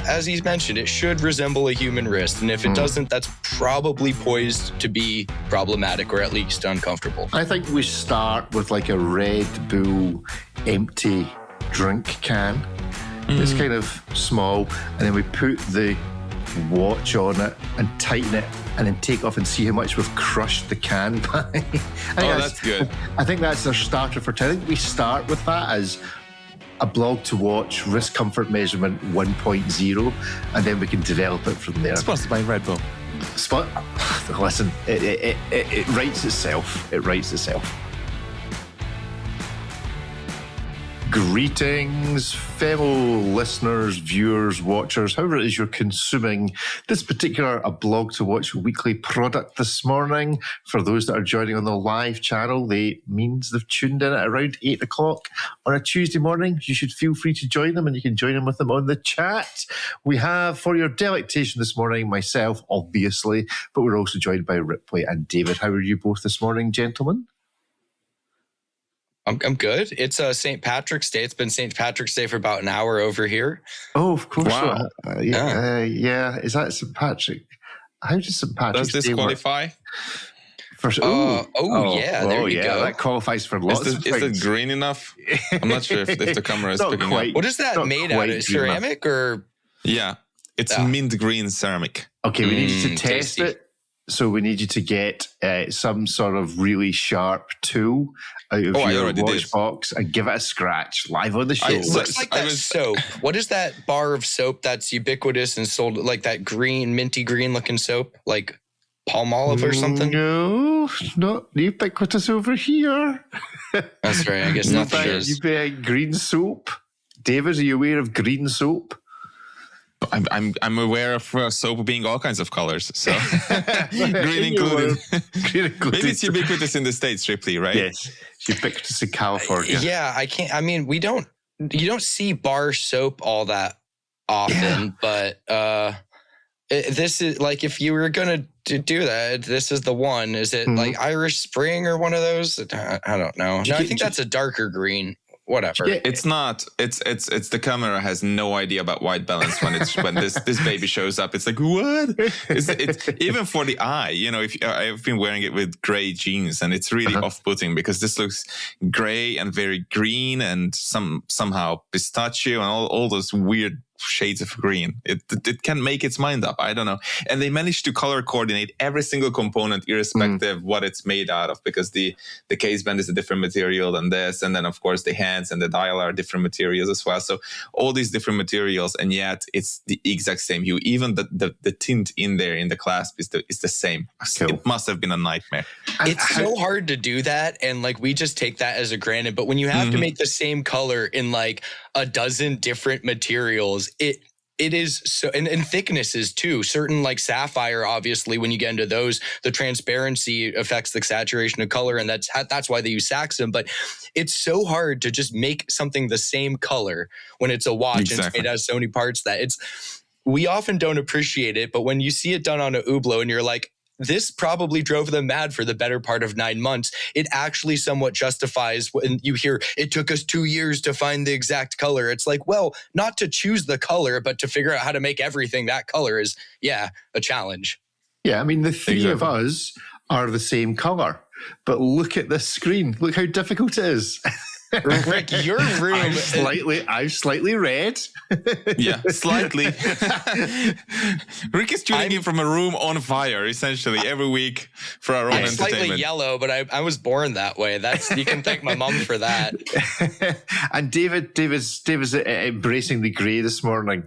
as he's mentioned, it should resemble a human wrist. And if it doesn't, that's probably poised to be problematic or at least uncomfortable. I think we start with like a Red Bull empty drink can. It's kind of small, and then we put the watch on it and tighten it, and then take off and see how much we've crushed the can by. That's good. I think that's our starter for today. I think we start with that as a blog-to-watch wrist comfort measurement 1.0, and then we can develop it from there. Sponsored by Red Bull. Listen, it writes itself. It writes itself. Greetings, fellow listeners, viewers, watchers, however it is you're consuming this particular aBlogtoWatch weekly product this morning. For those that are joining on the live channel, that means they've tuned in at around 8 o'clock on a Tuesday morning. You should feel free to join them, and you can join in with them on the chat. We have, for your delectation this morning, myself, obviously, but we're also joined by Ripley and David. How are you both this morning, gentlemen? I'm good. It's St. Patrick's Day. It's been St. Patrick's Day for about an hour over here. Oh, of course. Wow. Yeah. Is that St. Patrick? How does St. Patrick's Does this Day qualify? Yeah. There you go. That qualifies for lots of things. Is it green enough? I'm not sure if the camera is picking up. What is that made out of? Ceramic or? Yeah, it's mint green ceramic. Okay, we need you to test tasty. it. So we need you to get some sort of really sharp tool out of your watch box and give it a scratch live on the show. It looks like that soap. What is that bar of soap that's ubiquitous and sold, like that green, minty green looking soap? Like Palmolive or something? No, not ubiquitous over here. That's right. I guess nothing is. You buy green soap. David, are you aware of green soap? I'm aware of soap being all kinds of colors, so green included. Maybe it's ubiquitous in the States, Ripley, right? Yes, it's ubiquitous in California. Yeah, I can't. I mean, you don't see bar soap all that often, but this is like, if you were gonna do that, this is the one. Is it like Irish Spring or one of those? I don't know. No, I think that's a darker green. Whatever. Yeah, it's not. It's the camera has no idea about white balance when this baby shows up. It's like, what? It's even for the eye. You know, if I've been wearing it with gray jeans, and it's really off-putting because this looks gray and very green and somehow pistachio and all those weird shades of green. It can make its mind up. I don't know. And they managed to color coordinate every single component irrespective of what it's made out of, because the caseband is a different material than this, and then of course the hands and the dial are different materials as well. So all these different materials, and yet it's the exact same hue. Even the tint in there in the clasp is the same. Cool. It must have been a nightmare. It's so hard to do that, and like we just take that as a granted. But when you have to make the same color in like a dozen different materials, it is so, and thicknesses too. Certain like sapphire, obviously, when you get into those, the transparency affects the saturation of color, and that's why they use Saxon. But it's so hard to just make something the same color when it's a watch and it's made out of so many parts that we often don't appreciate it. But when you see it done on a Hublot and you're like, this probably drove them mad for the better part of 9 months, it actually somewhat justifies when you hear it took us 2 years to find the exact color. It's like, well, not to choose the color, but to figure out how to make everything that color is, a challenge. Yeah, I mean, the three of us are the same color, but look at this screen. Look how difficult it is. Rick, your room I'm slightly red. Yeah, slightly. Rick is tuning in from a room on fire, essentially, every week for our own entertainment. Slightly yellow, but I was born that way. You can thank my mom for that. And David's embracing the grey this morning.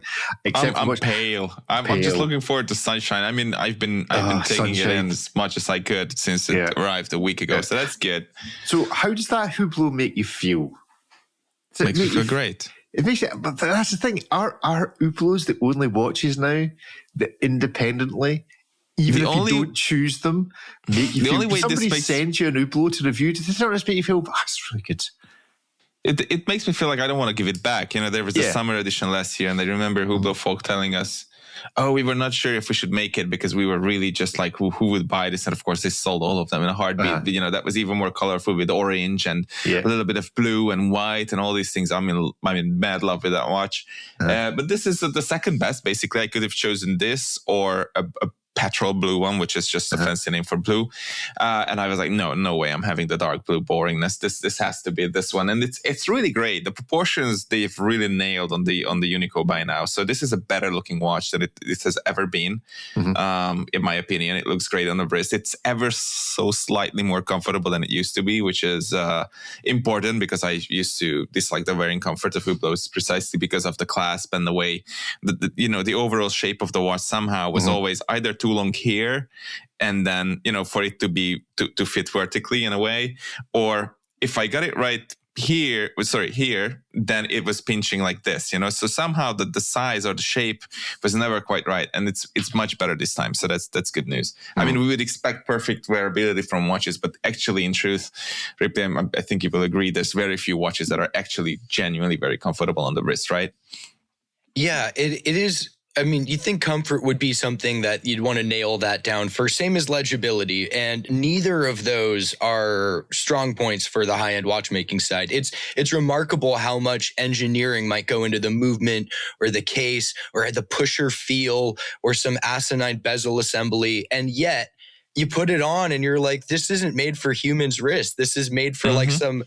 I'm pale. I'm just looking forward to sunshine. I mean, I've been taking it in as much as I could since it arrived a week ago, so that's good. So how does that Hublot make you feel? Makes me feel great. It makes it, but that's the thing. Are Hublots the only watches now that independently, even if you don't choose them, make you feel? If somebody sends you an Hublot to review, does it not just make you feel, that's really good? It makes me feel like I don't want to give it back. You know, there was a summer edition last year, and I remember Hublot folk telling us, Oh, we were not sure if we should make it because we were really just like, who would buy this? And of course, they sold all of them in a heartbeat. You know, that was even more colorful with orange and a little bit of blue and white and all these things. I'm in mad love with that watch. But this is the second best. Basically, I could have chosen this or a petrol blue one, which is just a fancy name for blue. And I was like, no way, I'm having the dark blue boringness. This has to be this one. And it's really great. The proportions they've really nailed on the Unico by now. So this is a better looking watch than it has ever been. In my opinion. It looks great on the wrist. It's ever so slightly more comfortable than it used to be, which is important because I used to dislike the wearing comfort of Hublots precisely because of the clasp and the way the overall shape of the watch somehow was always either too long here and then for it to fit vertically in a way, or if I got it right here, then it was pinching like this, so somehow the size or the shape was never quite right, and it's much better this time, so that's good news. I mean, we would expect perfect wearability from watches, but actually in truth, Ripley, I think you will agree, there's very few watches that are actually genuinely very comfortable on the wrist, right? Yeah, it is. I mean, you think comfort would be something that you'd want to nail that down for, same as legibility, and neither of those are strong points for the high-end watchmaking side. It's remarkable how much engineering might go into the movement or the case or the pusher feel or some asinine bezel assembly, and yet you put it on and you're like, this isn't made for humans' wrist. This is made for like some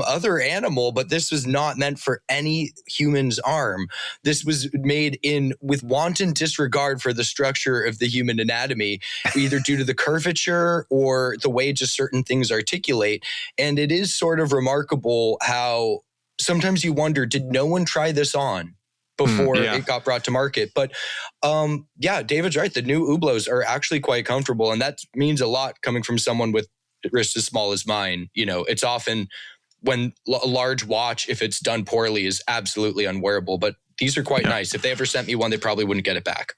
other animal, but this was not meant for any human's arm. This was made with wanton disregard for the structure of the human anatomy, either due to the curvature or the way just certain things articulate. And it is sort of remarkable how sometimes you wonder, did no one try this on before it got brought to market? But David's right. The new Hublots are actually quite comfortable, and that means a lot coming from someone with wrist as small as mine. It's often when a large watch, if it's done poorly, is absolutely unwearable. But these are quite nice. If they ever sent me one, they probably wouldn't get it back.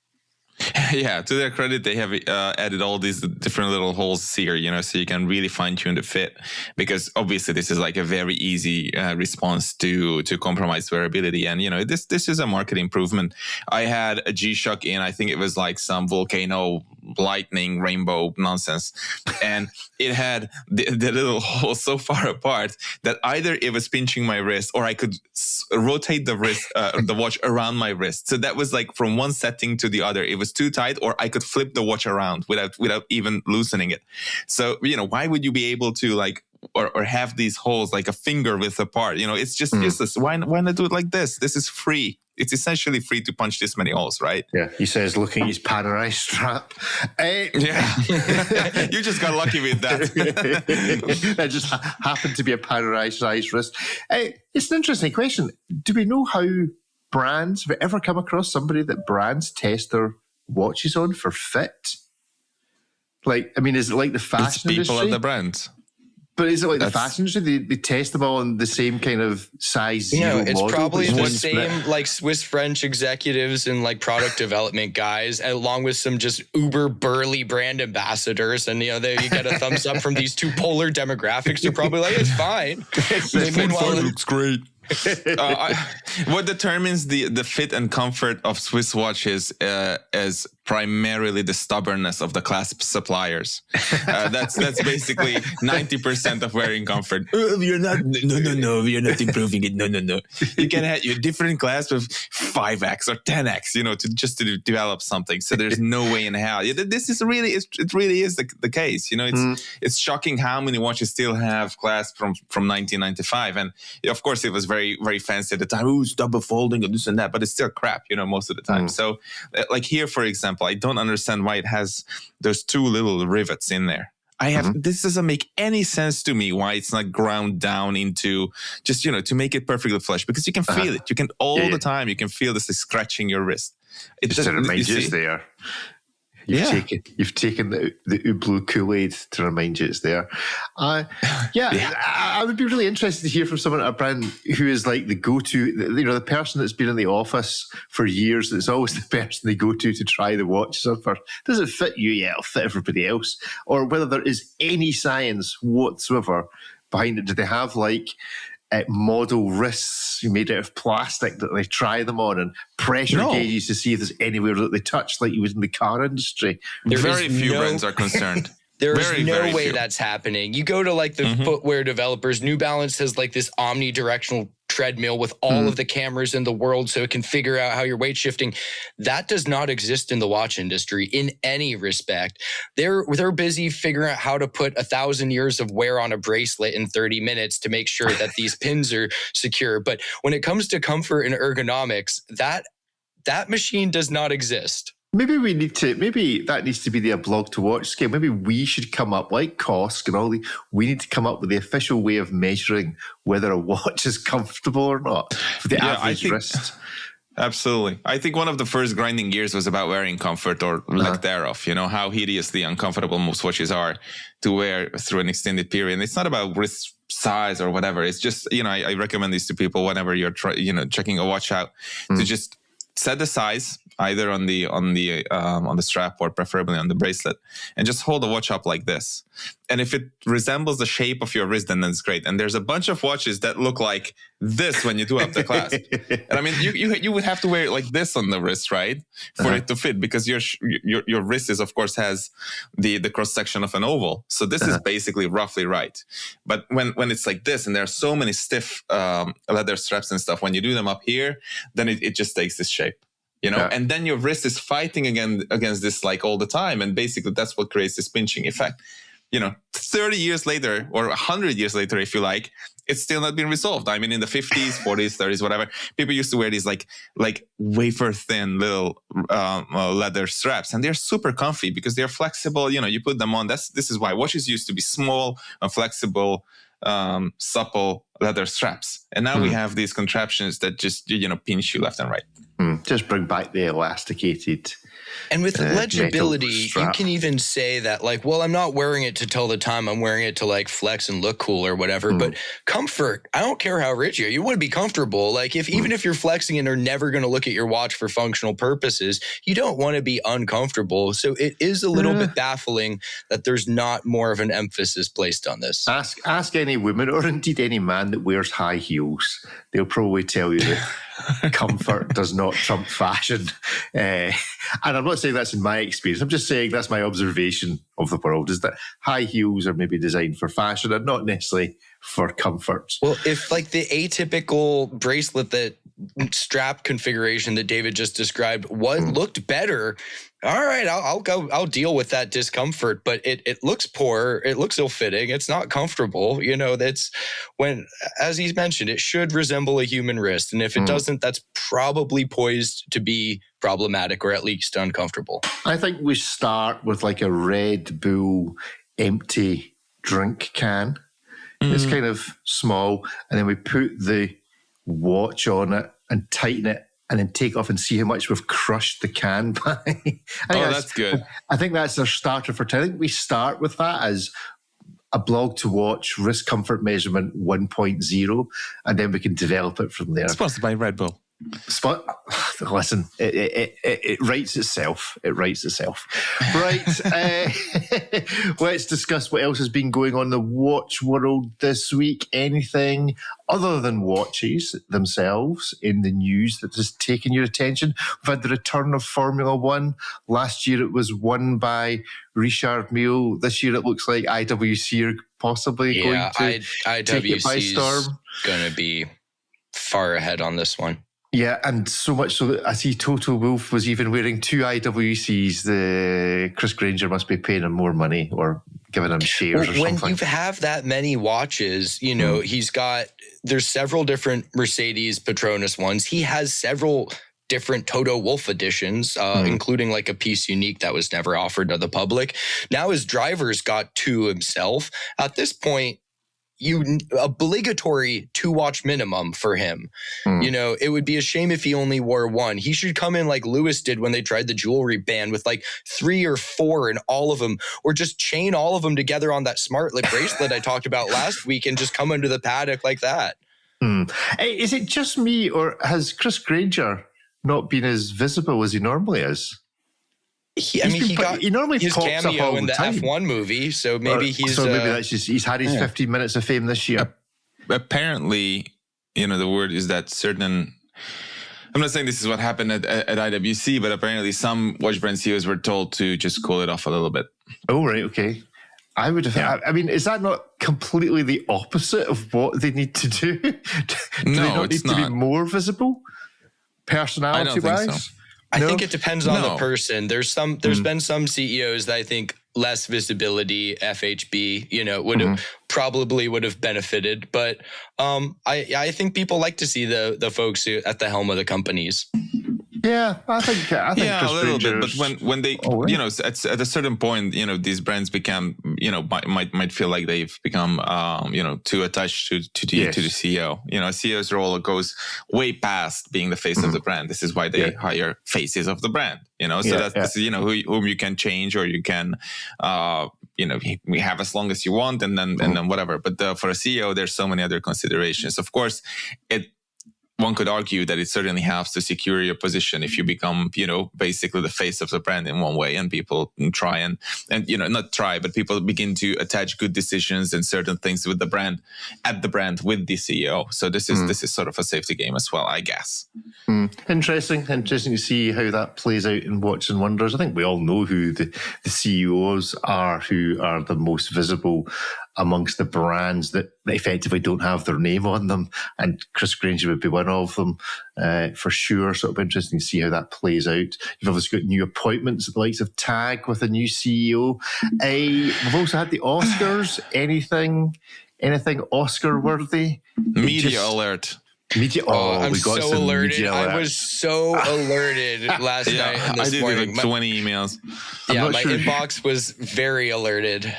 Yeah, to their credit, they have added all these different little holes here, so you can really fine tune the fit, because obviously this is like a very easy response to compromised wearability. And, this is a market improvement. I had a G-Shock in, I think it was like some volcano lightning rainbow nonsense, and it had the little hole so far apart that either it was pinching my wrist or I could rotate the wrist, the watch around my wrist. So that was like from one setting to the other. It was too tight, or I could flip the watch around without even loosening it. So, why would you be able to like or have these holes like a finger width apart? It's just useless. Why not do it like this? This is free. It's essentially free to punch this many holes, right? Yeah, he says, looking at his Panerai strap. You just got lucky with that. That just happened to be a Panerai size wrist. It's an interesting question. Do we know how brands, have we ever come across somebody that brands test their watches on for fit? Like, I mean, is it like the fashion industry? It's people at the brands. But is it like the fashion industry? They test them all on the same kind of size zero it's model? probably the same like Swiss French executives and like product development guys, along with some just uber burly brand ambassadors. And, there you get a thumbs up from these two polar demographics. They're probably like, it's fine. It looks great. What determines the fit and comfort of Swiss watches is primarily the stubbornness of the clasp suppliers. That's basically 90% of wearing comfort. You're not. No. You're not improving it. No. You can have your different clasp of 5x or 10x. To develop something. So there's no way in hell. This is really it really is the case. It's shocking how many watches still have clasp from 1995, and of course it was very, very fancy at the time. Ooh, double folding and this and that, but it's still crap, most of the time. So, like here, for example, I don't understand why it has those two little rivets in there. This doesn't make any sense to me why it's not ground down into just, to make it perfectly flush, because you can feel it. You can the time, you can feel this is scratching your wrist. It just reminds you it's there. You've taken the Hublot Kool-Aid to remind you it's there. I would be really interested to hear from someone at a brand who is like the go-to, the person that's been in the office for years. That's always the person they go to try the watches on for. Does it fit you? Yeah, it'll fit everybody else. Or whether there is any science whatsoever behind it. Do they have like model wrists made out of plastic that they try them on, and pressure gauges to see if there's anywhere that they touch, like you would in the car industry. Very few brands are concerned. There's no way that's happening. You go to like the footwear developers. New Balance has like this omnidirectional treadmill with all of the cameras in the world so it can figure out how you're weight shifting. That does not exist in the watch industry in any respect. They're busy figuring out how to put 1,000 years of wear on a bracelet in 30 minutes to make sure that these pins are secure. But when it comes to comfort and ergonomics, that machine does not exist. Maybe that needs to be the aBlogtoWatch scale. Maybe we should come up, like Kosk and all we need to come up with the official way of measuring whether a watch is comfortable or not for the average wrist. Absolutely. I think one of the first grinding gears was about wearing comfort or lack thereof, how hideously uncomfortable most watches are to wear through an extended period. And it's not about wrist size or whatever. It's just, I recommend this to people whenever you're checking a watch out to just set the size either on the strap or preferably on the bracelet, and just hold the watch up like this. And if it resembles the shape of your wrist, then that's great. And there's a bunch of watches that look like this when you do up the clasp. And I mean, you would have to wear it like this on the wrist, right, for it to fit, because your wrist is, of course, has the cross section of an oval. So this is basically roughly right. But when it's like this, and there are so many stiff leather straps and stuff, when you do them up here, then it just takes this shape. And then your wrist is fighting against this like all the time. And basically that's what creates this pinching effect. 30 years later or 100 years later, if you like, it's still not been resolved. I mean, in the 50s, 40s, 30s, whatever, people used to wear these like wafer thin little leather straps, and they're super comfy because they're flexible. You put them on. This is why watches used to be small and flexible, supple leather straps. And now we have these contraptions that just, pinch you left and right. Just bring back the elasticated. And with legibility, you can even say that like, well, I'm not wearing it to tell the time. I'm wearing it to like flex and look cool or whatever. But comfort, I don't care how rich you are. You want to be comfortable. Like even if you're flexing and are never going to look at your watch for functional purposes, you don't want to be uncomfortable. So it is a little bit baffling that there's not more of an emphasis placed on this. Ask any woman or indeed any man that wears high heels. They'll probably tell you that comfort does not trump fashion. And I'm not saying that's in my experience. I'm just saying that's my observation of the world, is that high heels are maybe designed for fashion and not necessarily for comfort. Well, if like the atypical bracelet, that strap configuration that David just described, looked better, all right, I'll deal with that discomfort, but it looks poor, it looks ill-fitting, it's not comfortable. That's when, as he's mentioned, it should resemble a human wrist. And if it doesn't, that's probably poised to be problematic or at least uncomfortable. I think we start with like a Red Bull empty drink can. It's kind of small, and then we put the watch on it and tighten it, and then take off and see how much we've crushed the can by. That's good. I think that's our starter for today. I think we start with that as aBlogtoWatch wrist comfort measurement 1.0, and then we can develop it from there. Sponsored by Red Bull. Listen, it writes itself. It writes itself. Right. Let's discuss what else has been going on in the watch world this week. Anything other than watches themselves in the news that has taken your attention? We've had the return of Formula One. Last year it was won by Richard Mille. This year it looks like IWC are possibly going to take it by storm. Going to be far ahead on this one. Yeah, and so much so that I see Total Wolf was even wearing 2 IWCs. The Chris Granger must be paying him more money or giving him shares or something. When you have that many watches, there's several different Mercedes Petronas ones. He has several different Toto Wolff editions, including like a piece unique that was never offered to the public. Now his driver's got 2 himself. At this point, obligatory 2 watch minimum for him. It would be a shame if he only wore 1. He should come in like Lewis did when they tried the jewelry ban with like 3 or 4 in all of them, or just chain all of them together on that smart lip bracelet I talked about last week and just come into the paddock like that. Is it just me, or has Chris Granger not been as visible as he normally is? He normally his pops cameo up in the time. F1 movie, so maybe maybe that's just he's had his 15 minutes of fame this year. apparently, the word is that certain. I'm not saying this is what happened at IWC, but apparently some watch brand CEOs were told to just cool it off a little bit. Oh, right. Okay. I would have. Yeah. I mean, is that not completely the opposite of what they need to do? Do they not need to be more visible, personality-wise? So. I think it depends on the person. There's been some CEOs that I think less visibility, FHB, probably would have benefited. But I think people like to see the folks at the helm of the companies. Yeah, I think a little bit. But when they, at a certain point, these brands become, might feel like they've become, too attached to the CEO. CEO's role goes way past being the face of the brand. This is why they hire faces of the brand. This is whom you can change or you can, we have as long as you want, and then whatever. But for a CEO, there's so many other considerations. Of course, one could argue that it certainly helps to secure your position if you become, basically the face of the brand in one way, and people try and not try, but people begin to attach good decisions and certain things with the brand with the CEO. So this is sort of a safety game as well, I guess. Interesting to see how that plays out in Watch and Wonders. I think we all know who the CEOs are, who are the most visible amongst the brands that effectively don't have their name on them, and Chris Granger would be one of them for sure. So it'll be interesting to see how that plays out. You've obviously got new appointments at the likes of TAG with a new CEO. We've also had the Oscars. Anything Oscar worthy? Media alert. Media. I'm so alerted. I was so alerted last night and this morning. Like 20 emails. Yeah, my inbox was very alerted.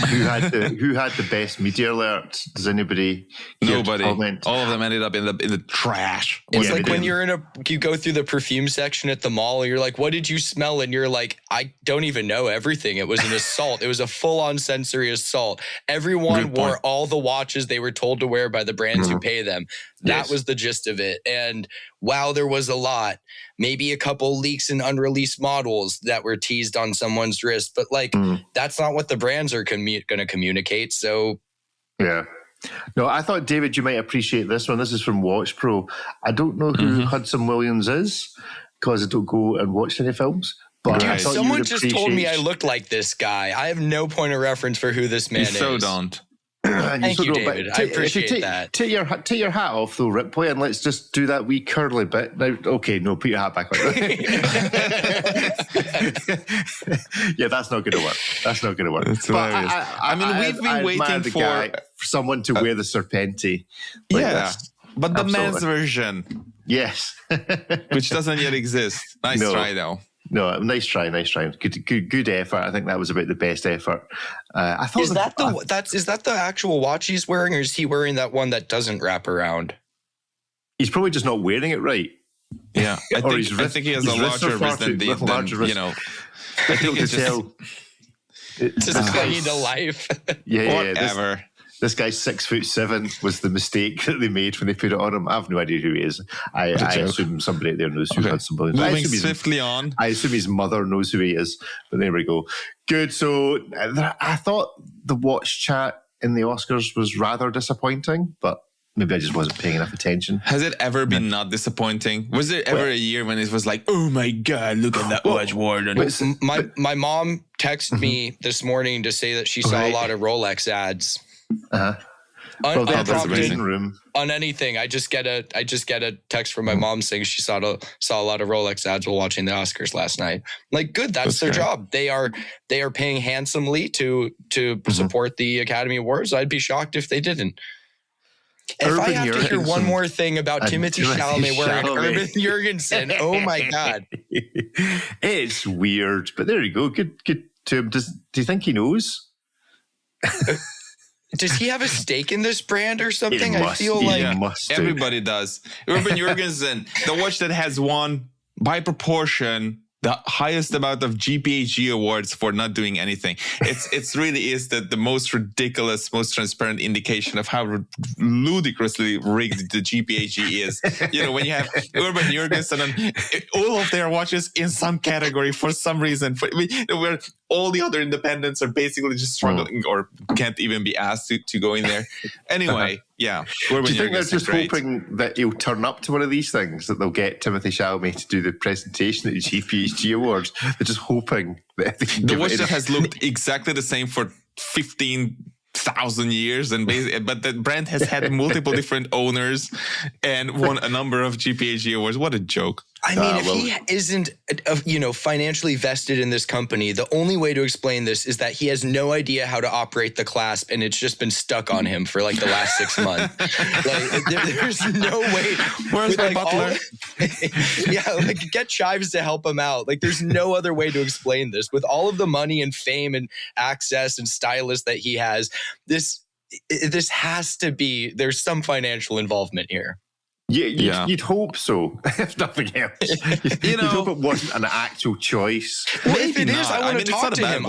Who had the best media alert? Does anybody? Nobody. All of them ended up in the trash. It's like when you go through the perfume section at the mall, and you're like, "What did you smell?" And you're like, "I don't even know everything." It was an assault. It was a full-on sensory assault. Everyone wore all the watches they were told to wear by the brands who pay them. That was the gist of it. And wow, there was a lot. Maybe a couple leaks and unreleased models that were teased on someone's wrist. But that's not what the brands are going to communicate. So, yeah. No, I thought, David, you might appreciate this one. This is from Watch Pro. I don't know who Hudson Williams is because I don't go and watch any films. But dude, someone just told me I looked like this guy. I have no point of reference for who this man is. So don't. Thank you, David. I appreciate that. Take your hat off, though, Ripley, and let's just do that wee curly bit. Now, okay, no, put your hat back on. Yeah, that's not going to work. That's not going to work. It's hilarious. We've been waiting for someone to wear the Serpenti. But the men's version. Yes. Which doesn't yet exist. Nice try, though. No, nice try. Good effort. I think that was about the best effort. I thought is that the actual watch he's wearing, or is he wearing that one that doesn't wrap around? He's probably just not wearing it right. Yeah, I think he has a larger wrist than I think it's just clinging to life. Whatever. This guy's 6'7" was the mistake that they made when they put it on him. I have no idea who he is. I assume somebody out there knows who Hudson Williams is. Moving swiftly on. I assume his mother knows who he is. But there we go. Good. So I thought the watch chat in the Oscars was rather disappointing, but maybe I just wasn't paying enough attention. Has it ever been not disappointing? Was there ever a year when it was like, oh my God, look at that watch, Warden? My mom texted me this morning to say that she saw a lot of Rolex ads. Unprompted on anything. I just get a text from my mom saying she saw a lot of Rolex ads while watching the Oscars last night. Like, good, that's their job. They are paying handsomely to support the Academy Awards. I'd be shocked if they didn't. If I have to hear one more thing about Timothée Chalamet wearing Urban Jurgensen, oh my God. It's weird, but there you go. Good to him. Do you think he knows? Does he have a stake in this brand or something? I feel like everybody does. Urban Jurgensen, the watch that has won by proportion the highest amount of GPHG awards for not doing anything. It's really is the most ridiculous, most transparent indication of how ludicrously rigged the GPHG is. When you have Urban Jurgensen and all of their watches in some category for some reason, where all the other independents are basically just struggling or can't even be asked to go in there. Anyway, yeah. Do you think they're just hoping that he'll turn up to one of these things, that they'll get Timothée Chalamet to do the presentation at the GPHG Awards? They're just hoping that the watch that has looked exactly the same for 15,000 years, but the brand has had multiple different owners and won a number of GPHG awards. What a joke! I mean, if he isn't, financially vested in this company, the only way to explain this is that he has no idea how to operate the clasp, and it's just been stuck on him for like the last 6 months. There's no way. Where's my butler? Get Chives to help him out. Like, there's no other way to explain this. With all of the money and fame and access and stylists that he has, this has to be. There's some financial involvement here. Yeah, you'd hope so, if nothing else. You'd hope it wasn't an actual choice. Well, if it is, I want to talk to him.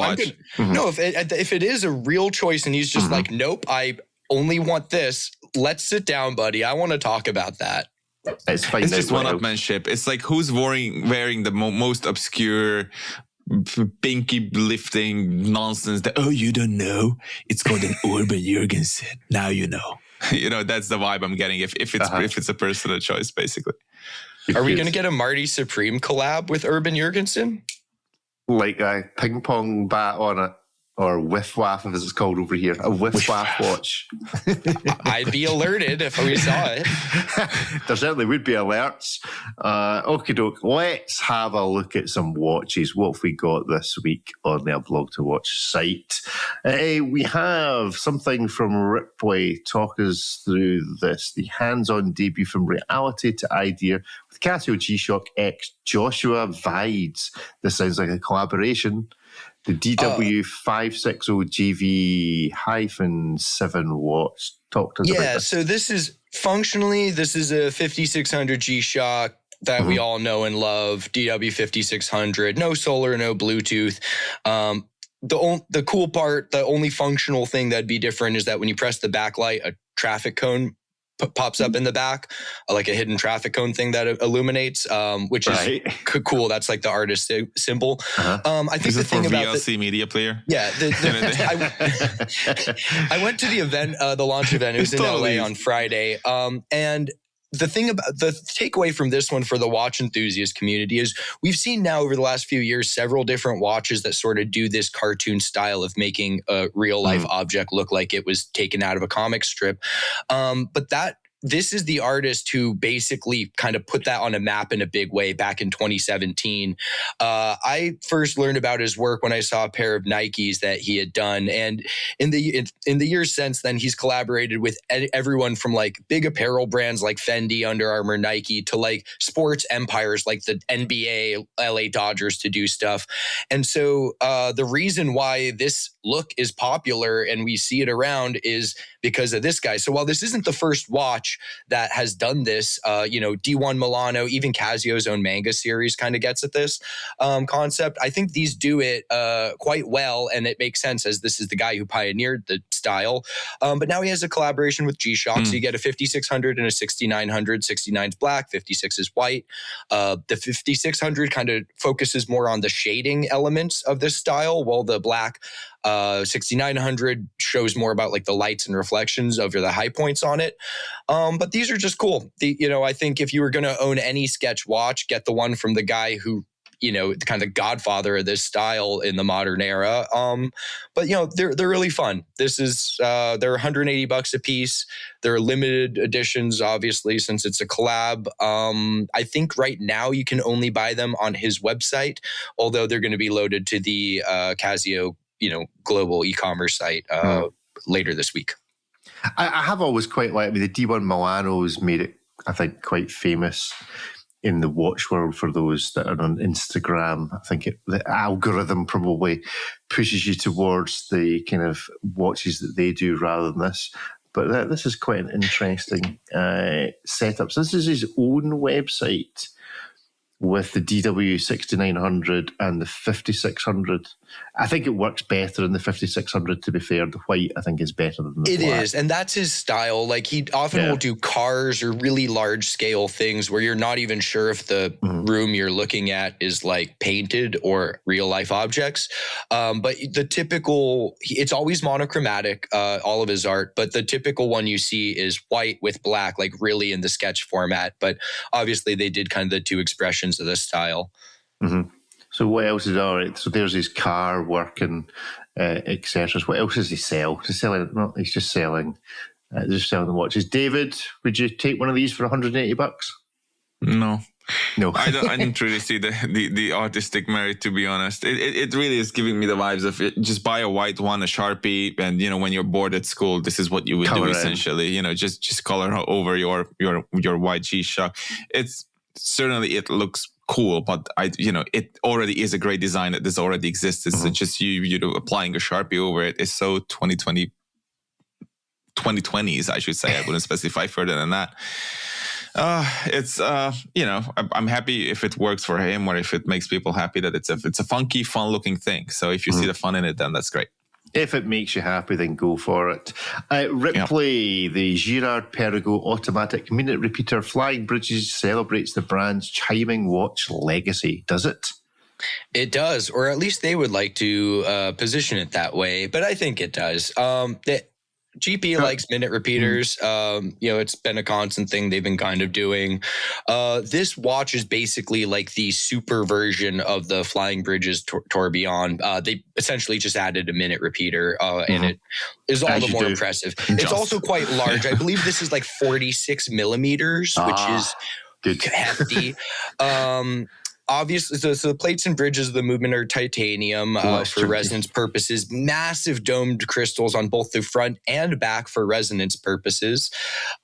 No, if it is a real choice and he's just like, nope, I only want this. Let's sit down, buddy. I want to talk about that. It's just one-upmanship. It's like, who's wearing the most obscure, pinky lifting nonsense that, you don't know? It's called an Urban Jurgensen. Now you know. That's the vibe I'm getting if it's a personal choice, basically. Are we going to get a Marty Supreme collab with Urban Jurgensen? Like a ping pong bat on it, or whiff waff, as it's called over here, a whiff waff watch. I'd be alerted if we saw it. There certainly would be alerts. Okie doke, let's have a look at some watches. What have we got this week on the aBlogtoWatch site? We have something from Ripley. Talk us through this. The hands-on debut from reality to idea with Casio G-Shock X Joshua Vides. This sounds like a collaboration. The DW560GV-7 watch. Talk to us about this. So this is functionally, this is a 5600 G-Shock that we all know and love. DW5600, no solar, no Bluetooth. The cool part, the only functional thing that'd be different is that when you press the backlight, a traffic cone pops up in the back, like a hidden traffic cone thing that illuminates, which is cool. That's like the artist symbol. I think the thing about VLC media player. Yeah, I went to the event, the launch event. It was in LA on Friday, and the thing about the takeaway from this one for the watch enthusiast community is we've seen now over the last few years several different watches that sort of do this cartoon style of making a real life object look like it was taken out of a comic strip. But this is the artist who basically kind of put that on a map in a big way back in 2017. I first learned about his work when I saw a pair of Nikes that he had done. And in the years since then, he's collaborated with everyone from like big apparel brands like Fendi, Under Armour, Nike, to like sports empires like the NBA, LA Dodgers to do stuff. And so the reason why this look is popular and we see it around is because of this guy. So while this isn't the first watch that has done this, D1 Milano, even Casio's own manga series kind of gets at this concept. I think these do it quite well, and it makes sense as this is the guy who pioneered the style. But now he has a collaboration with G-Shock, so you get a 5600 and a 6900. 69's black, 56 is white. The 5600 kind of focuses more on the shading elements of this style, while the black 6900 shows more about like the lights and reflections over the high points on it. But these are just cool. I think if you were going to own any sketch watch, get the one from the guy who, kind of godfather of this style in the modern era. But they're really fun. This is they're $180 a piece. They're limited editions, obviously, since it's a collab. I think right now you can only buy them on his website, although they're going to be loaded to the Casio global e-commerce site later this week. I have always quite liked, the D1 Milano's made it, I think, quite famous in the watch world for those that are on Instagram. I think the algorithm probably pushes you towards the kind of watches that they do rather than this. But this is quite an interesting setup. So this is his own website. with the DW 6900 and the 5600. I think it works better in the 5600, to be fair. The white, I think, is better than the black. It is, and that's his style. Like, he often will do cars or really large scale things where you're not even sure if the room you're looking at is like painted or real life objects. But the typical, it's always monochromatic, all of his art, but the typical one you see is white with black, like really in the sketch format. But obviously they did kind of the two expressions of this style. So what else is all right? So there's his car work and etc. What else does he sell? He's selling. No, he's just selling. Just selling the watches. David, would you take one of these for $180? No. I No, didn't really see the artistic merit, to be honest. It really is giving me the vibes of it. Just buy a white one, a Sharpie, and when you're bored at school, this is what you would Color do in. essentially. Just color over your white G-Shock. It's certainly, it looks cool, but it already is a great design that this already exists. It's just you applying a Sharpie over it is so 2020s, I should say. I wouldn't specify further than that. I'm happy if it works for him, or if it makes people happy that it's a funky, fun looking thing. So if you see the fun in it, then that's great. if it makes you happy, then go for it. Ripley, the Girard Perregaux automatic minute repeater flying bridges celebrates the brand's chiming watch legacy. Does it? It does, or at least they would like to position it that way. But I think it does. GP likes minute repeaters. It's been a constant thing they've been kind of doing. This watch is basically like the super version of the Flying Bridges Tourbillon. They essentially just added a minute repeater, and it is all the more impressive. It's also quite large. I believe this is like 46 millimeters, which is hefty. Obviously, so the plates and bridges of the movement are titanium for resonance purposes. Massive domed crystals on both the front and back for resonance purposes.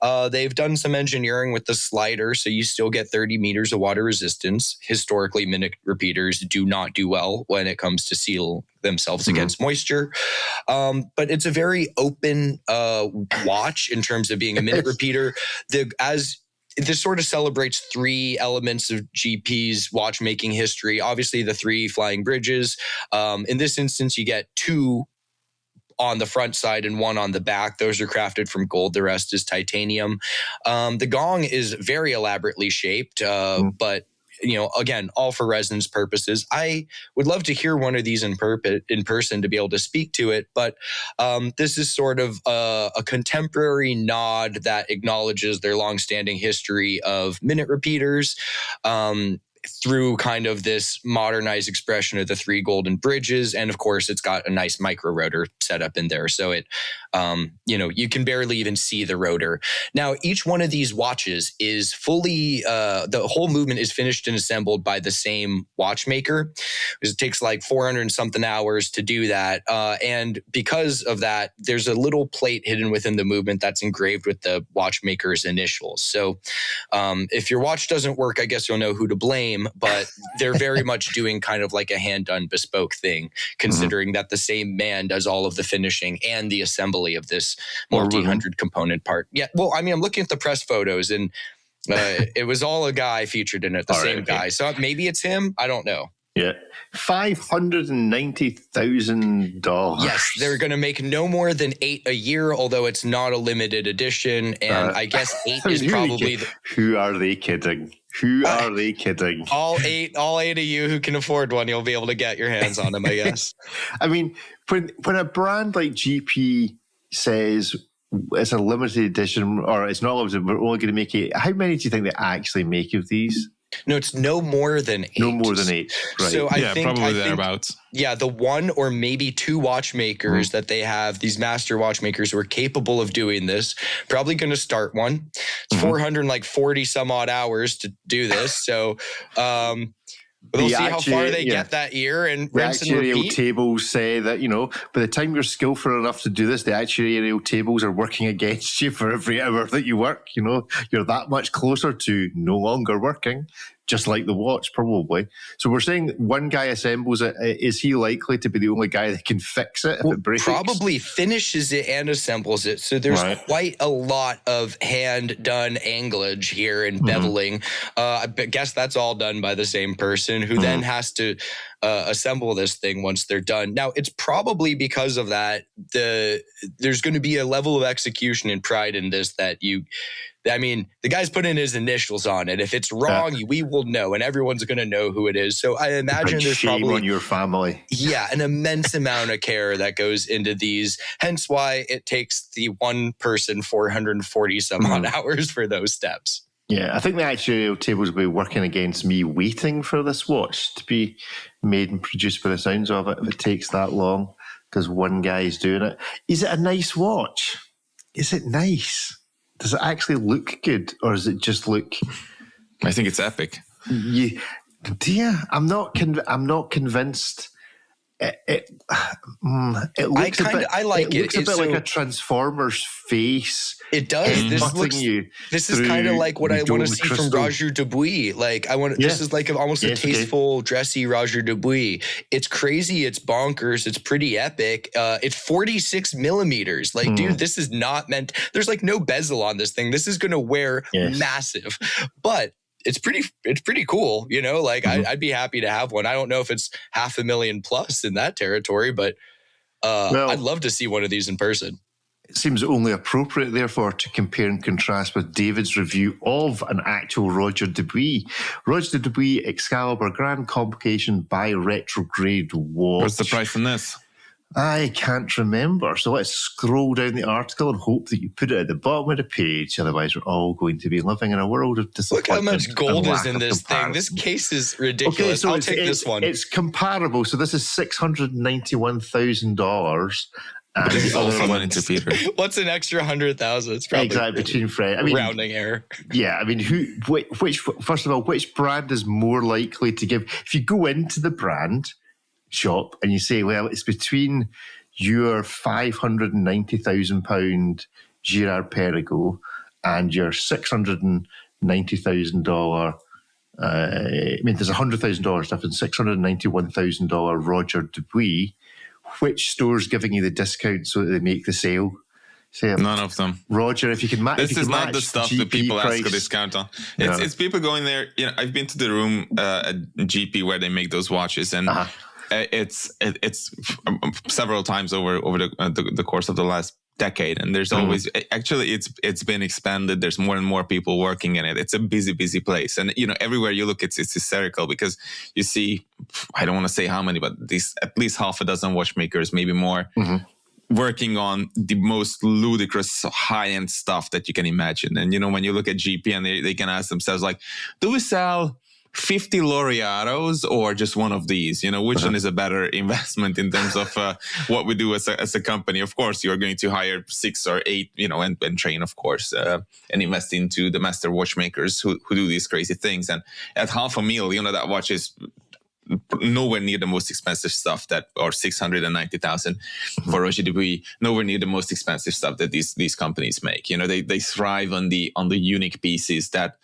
They've done some engineering with the slider, so you still get 30 meters of water resistance. Historically, minute repeaters do not do well when it comes to seal themselves against moisture. But it's a very open watch in terms of being a minute repeater. This sort of celebrates three elements of GP's watchmaking history. Obviously, the three flying bridges. In this instance, you get two on the front side and one on the back. Those are crafted from gold. The rest is titanium. The gong is very elaborately shaped, but again, all for resonance purposes. I would love to hear one of these in person to be able to speak to it, but this is sort of a contemporary nod that acknowledges their longstanding history of minute repeaters through kind of this modernized expression of the three golden bridges. And of course, it's got a nice micro rotor set up in there. So it, you can barely even see the rotor. Now, each one of these watches is fully, the whole movement is finished and assembled by the same watchmaker, because it takes like 400 and something hours to do that. And because of that, there's a little plate hidden within the movement that's engraved with the watchmaker's initials. So if your watch doesn't work, I guess you'll know who to blame. But they're very much doing kind of like a hand-done bespoke thing, considering that the same man does all of the finishing and the assembly of this multi-hundred component part. Yeah, well, I mean, I'm looking at the press photos, and it was all a guy featured in it, the same guy. So maybe it's him. I don't know. Yeah. $590,000. Yes, they're going to make no more than 8 a year, although it's not a limited edition. And I guess 8 is probably... Who are they kidding? Who are they kidding? All eight of you who can afford one, you'll be able to get your hands on them, I guess. I mean, when a brand like GP says it's a limited edition, or it's not limited, we're only going to make 8, how many do you think they actually make of these? No, it's no more than 8. No more than 8, right. So I think thereabouts. Yeah, the one or maybe two watchmakers that they have, these master watchmakers who are capable of doing this, probably going to start one. It's 440 some odd hours to do this. So we'll see how far they get that year, and rinse and repeat. The actuarial tables say that, by the time you're skillful enough to do this, the actuarial tables are working against you for every hour that you work. You're that much closer to no longer working. just like the watch, probably. So we're saying one guy assembles it. Is he likely to be the only guy that can fix it if it breaks? Probably finishes it and assembles it. So there's quite a lot of hand-done anglage here and beveling. I guess that's all done by the same person who then has to assemble this thing once they're done. Now, it's probably because of that, there's going to be a level of execution and pride in this that the guy's putting his initials on it. If it's wrong, we will know, and everyone's going to know who it is. So I imagine there's probably on your family. Yeah, an immense amount of care that goes into these. Hence why it takes the one person 440 some odd hours for those steps. Yeah, I think the actuarial tables will be working against me waiting for this watch to be made and produced by the sounds of it if it takes that long, because one guy is doing it. Is it a nice watch? Is it nice? Does it actually look good, or does it just look? I think it's epic. I'm not convinced. It looks I like it. Looks a bit like a Transformer's face. It does. This is kind of like what I want to see from Roger Dubuis. Like this is like almost a tasteful, dressy Roger Dubuis. It's crazy. It's bonkers. It's pretty epic. It's 46 millimeters. Like, dude, this is not meant. There's like no bezel on this thing. This is going to wear massive, but it's pretty cool. You know, like I'd be happy to have one. I don't know if it's $500,000 plus in that territory, but I'd love to see one of these in person. It seems only appropriate, therefore, to compare and contrast with David's review of an actual Roger Dubuis. Roger Dubuis Excalibur Grand Complication by Retrograde watch. What's the price on this? I can't remember. So let's scroll down the article and hope that you put it at the bottom of the page. Otherwise, we're all going to be living in a world of disappointment. Look how much gold is in this thing. This case is ridiculous. Okay, so I'll take this one. It's comparable. So this is $691,000. This is all from Peter. What's an extra 100,000? It's probably exactly between friends. Rounding error. Yeah, I mean, which first of all, which brand is more likely to give? If you go into the brand shop and you say, well, it's between your £590,000 Girard Perregaux and your $690,000. There's $100,000 difference. $691,000 Roger Dubuis. Which store's giving you the discount so that they make the sale? None of them. Roger, if you can match, this is not the stuff that people ask a discount on. It's people going there. You know, I've been to the room at GP where they make those watches, and it's several times over the course of the last decade, and there's always actually it's been expanded. There's more and more people working in it. It's a busy place, and you know, everywhere you look, it's hysterical because you see, I don't want to say how many, but at least half a dozen watchmakers, maybe more, working on the most ludicrous high-end stuff that you can imagine. And you know, when you look at GP, and they can ask themselves, like, do we sell 50 Laureatos or just one of these? You know, which one is a better investment in terms of what we do as a company? Of course, you're going to hire 6 or 8, you know, and train, of course, and invest into the master watchmakers who do these crazy things. And at $500,000, you know, that watch is nowhere near the most expensive stuff or 690,000 for Roger Dubuis, nowhere near the most expensive stuff that these companies make. You know, they thrive on the unique pieces that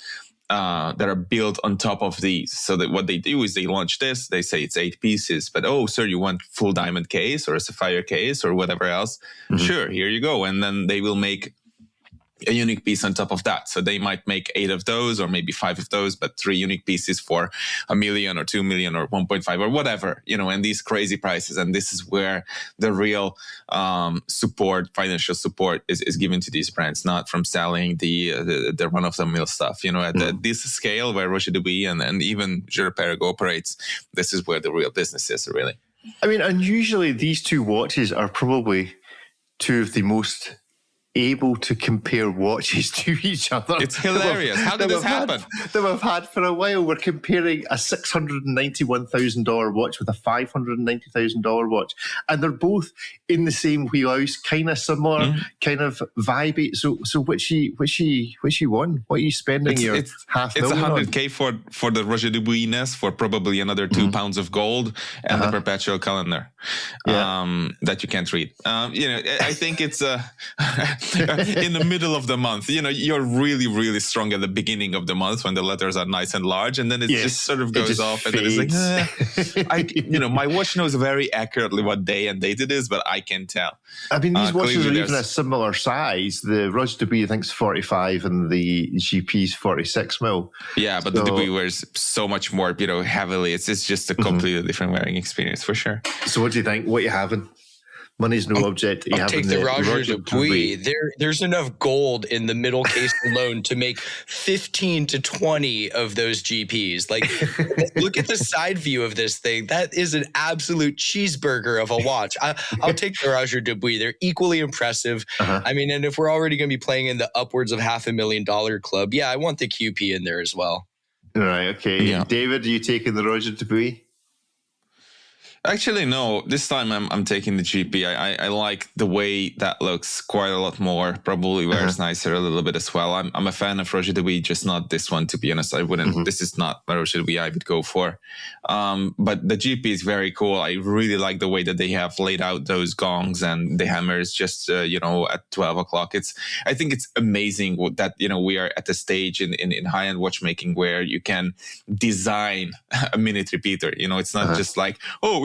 are built on top of these. So that what they do is they launch this, they say it's 8 pieces, but oh, sir, you want full diamond case or a sapphire case or whatever else? Sure, here you go. And then they will make a unique piece on top of that. So they might make 8 of those or maybe 5 of those, but 3 unique pieces for $1 million or $2 million or 1.5 or whatever, you know, and these crazy prices. And this is where the real financial support is given to these brands, not from selling the run-of-the-mill stuff. You know, at this scale where Roger Dubuis and even Girard Perregaux operates, this is where the real business is, really. I mean, and usually these two watches are probably two of the most able to compare watches to each other. It's hilarious. How did this happen? That we've had for a while. We're comparing a $691,000 watch with a $590,000 watch, and they're both in the same wheelhouse, kind of similar, kind of vibey. So which you won? What are you spending your half million on? It's $100K for the Roger Dubuis-ness, for probably another 2 pounds of gold and the perpetual calendar that you can't read. You know, I think it's in the middle of the month. You're really, really strong at the beginning of the month when the letters are nice and large, and then it just sort of goes off, and then it's like, my watch knows very accurately what day and date it is, but I can't tell. I mean, these watches are even a similar size. The Roger Dubuis, I think, is 45, and the GP is 46 mil. Yeah, but the Dubuis wears so much more, heavily. It's just a completely different wearing experience for sure. So what do you think? What are you having? Money's no object. I'll take the Roger Dubuis. There's enough gold in the middle case alone to make 15 to 20 of those GPs. Like, look at the side view of this thing. That is an absolute cheeseburger of a watch. I'll take the Roger Dubuis. They're equally impressive. I mean, and if we're already going to be playing in the upwards of $500,000 club, I want the QP in there as well. Right. Okay. Yeah. David, are you taking the Roger Dubuis? Actually, no. This time I'm taking the GP. I like the way that looks quite a lot more. Probably wears nicer a little bit as well. I'm a fan of Roger Dubuis, just not this one, to be honest. I wouldn't. This is not a Roger Dubuis I would go for. But the GP is very cool. I really like the way that they have laid out those gongs and the hammers just, at 12 o'clock. I think it's amazing that, we are at a stage in high-end watchmaking where you can design a minute repeater. It's not just like,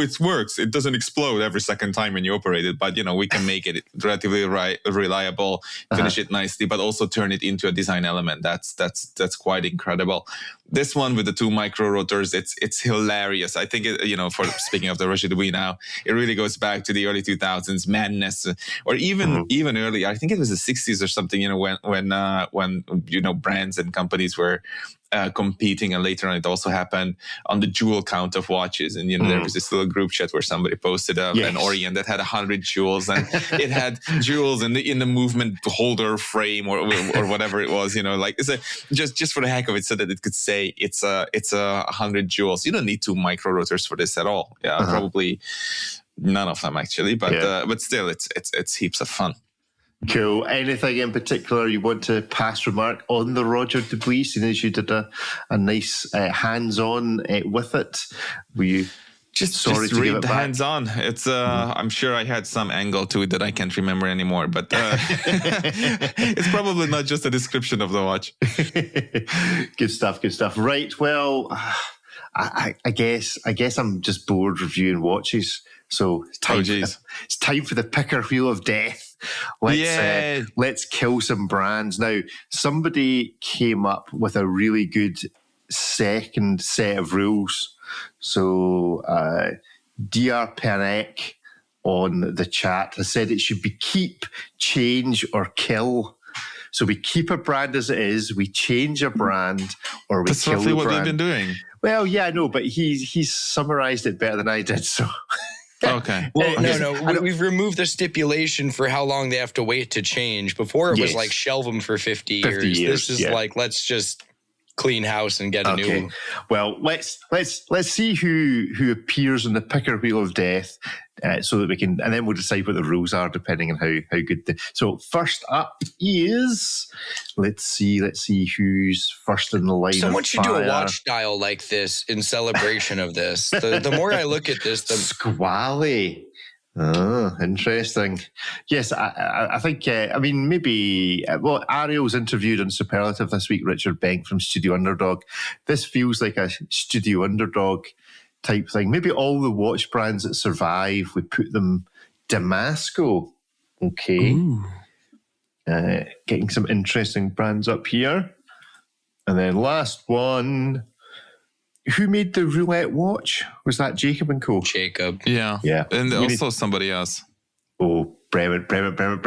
it works. It doesn't explode every second time when you operate it, but we can make it relatively reliable, finish it nicely, but also turn it into a design element. That's quite incredible. This one with the 2 micro rotors, it's hilarious. I think for speaking of the Roger Dubuis now, it really goes back to the early 2000s madness, or even earlier. I think it was the 60s or something. When brands and companies were competing, and later on it also happened on the jewel count of watches, and there was this little group chat where somebody posted an Orient that had 100 jewels, and it had jewels in the movement holder frame or whatever it was, like it's just for the heck of it, so that it could say it's 100 jewels. You don't need 2 micro rotors for this at all. Probably none of them actually, but still it's heaps of fun. Cool. Anything in particular you want to pass remark on the Roger Dubuis, seeing as you did a nice hands-on with it? Were you just read the hands-on? It's I'm sure I had some angle to it that I can't remember anymore, but it's probably not just a description of the watch. Good stuff. Right. Well, I guess I'm just bored reviewing watches. So it's time for the picker wheel of death. Let's kill some brands. Now, somebody came up with a really good second set of rules. So DR Pernek on the chat has said it should be keep, change, or kill. So we keep a brand as it is, we change a brand, or we That's kill roughly the what brand. they've been doing. Well, yeah, no, but he's summarized it better than I did, so... Okay. Well, no. We've removed the stipulation for how long they have to wait to change. Before it was like shelve them for 50 years. This is like, let's just clean house and get a new one. Well, let's see who appears on the picker wheel of death, so that we can, and then we'll decide what the rules are depending on how good. So first up is, let's see who's first in the line. Someone should do a watch dial like this in celebration of this. The more I look at this, the Squally. Oh, interesting. Yes, I think, maybe, Ariel's interviewed on Superlative this week, Richard Benck from Studio Underdog. This feels like a Studio Underdog type thing. Maybe all the watch brands that survive, we put them Damasco. Okay. Getting some interesting brands up here. And then last one. Who made the roulette watch? Was that Jacob & Co? Jacob. Yeah. And also somebody else. Oh, Breitling.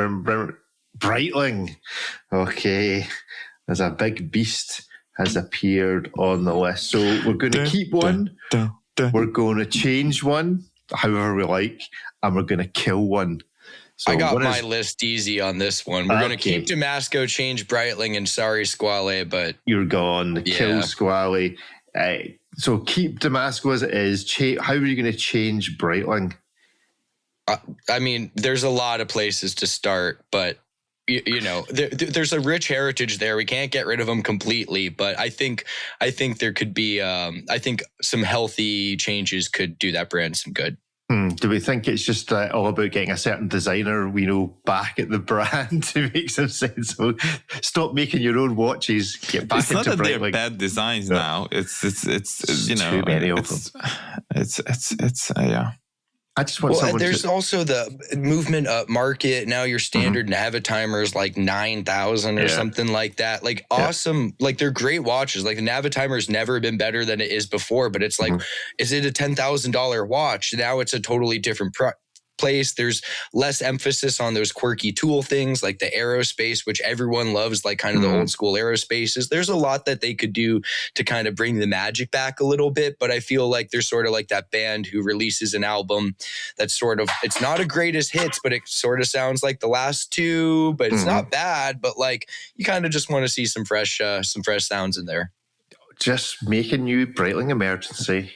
Okay. There's a big beast has appeared on the list. So we're going to keep one. We're going to change one, however we like. And we're going to kill one. So I got my list easy on this one. We're going to keep Damasco, change Breitling, and sorry, Squale, but... You're gone. Kill Squale. So keep Damasco as it is. How are you going to change Breitling? I mean, there's a lot of places to start, but there's a rich heritage there. We can't get rid of them completely, but I think there could be. I think some healthy changes could do that brand some good. Do we think it's just all about getting a certain designer we know back at the brand to make some sense? So stop making your own watches. Get back it's into not that Breitling. they're bad designs now. It's you know, too many of them. It's yeah. I just want someone there's also the movement up market. Now your standard Navitimer is like 9,000 or something like that. Like awesome. Like they're great watches. Like the Navitimer's never been better than it is before, but it's like, is it a $10,000 watch? Now it's a totally different place. There's less emphasis on those quirky tool things like the aerospace, which everyone loves, like kind of the old school aerospaces. There's a lot that they could do to kind of bring the magic back a little bit, but I feel like they're sort of like that band who releases an album that's sort of, it's not a greatest hits, but it sort of sounds like the last two, but it's not bad, but like you kind of just want to see some fresh sounds in there. Just make a new Breitling Emergency.